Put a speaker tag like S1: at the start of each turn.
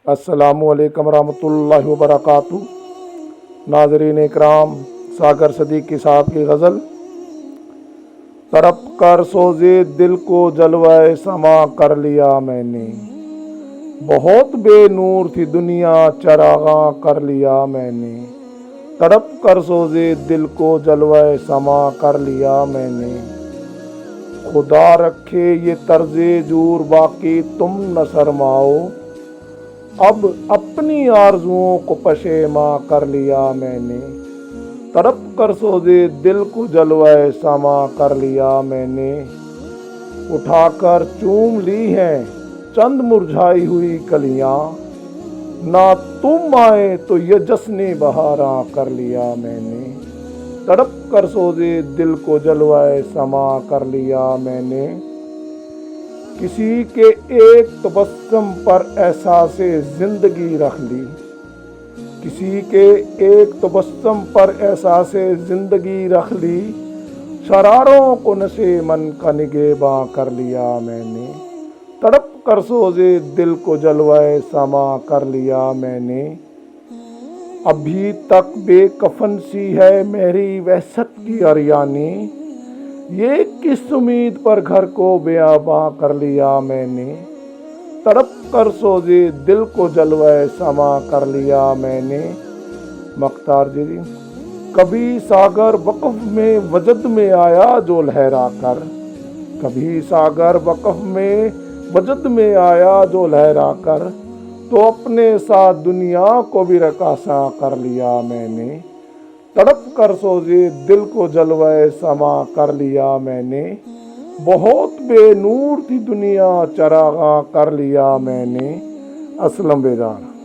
S1: السلام علیکم ورحمۃ اللہ وبرکاتہ۔ ناظرین اکرام، ساگر صدیقی صاحب کی غزل۔ تڑپ کر سوزے دل کو جلوہ سما کر لیا میں نے، بہت بے نور تھی دنیا چراغاں کر لیا میں نے۔ تڑپ کر سوزے دل کو جلوہ سما کر لیا میں نے۔ خدا رکھے یہ طرز جور باقی تم نہ سرماؤ، اب اپنی آرزوؤں کو پشیماں کر لیا میں نے۔ تڑپ کر سوزے دل کو جلوہ سما کر لیا میں نے۔ اٹھا کر چوم لی ہیں چند مرجھائی ہوئی کلیاں، نہ تم آئے تو یہ جشن بہاراں کر لیا میں نے۔ تڑپ کر سوزے دل کو جلوہ سما کر لیا میں نے۔ کسی کے ایک تبسم پر احساس زندگی رکھ لی، کسی کے ایک تبسم پر احساس زندگی رکھ لی، شراروں کو نشیمن کا نگہباں کر لیا میں نے۔ تڑپ کر سوزے دل کو جلوہ سما کر لیا میں نے۔ ابھی تک بے کفن سی ہے میری وحشت کی عریانی، یہ کس امید پر گھر کو بیاباں کر لیا میں نے۔ تڑپ کر سوزے دل کو جلوہ سما کر لیا میں نے۔ مختار جی، کبھی ساگر وقف میں وجد میں آیا جو لہرا کر، کبھی ساگر وقف میں وجد میں آیا جو لہرا کر، تو اپنے ساتھ دنیا کو بھی رقاصاں کر لیا میں نے۔ تڑپ کر سوزے دل کو جلوہ سما کر لیا میں نے۔ بہت بے نور تھی دنیا چراغاں کر لیا میں نے۔ اسلم بیدار۔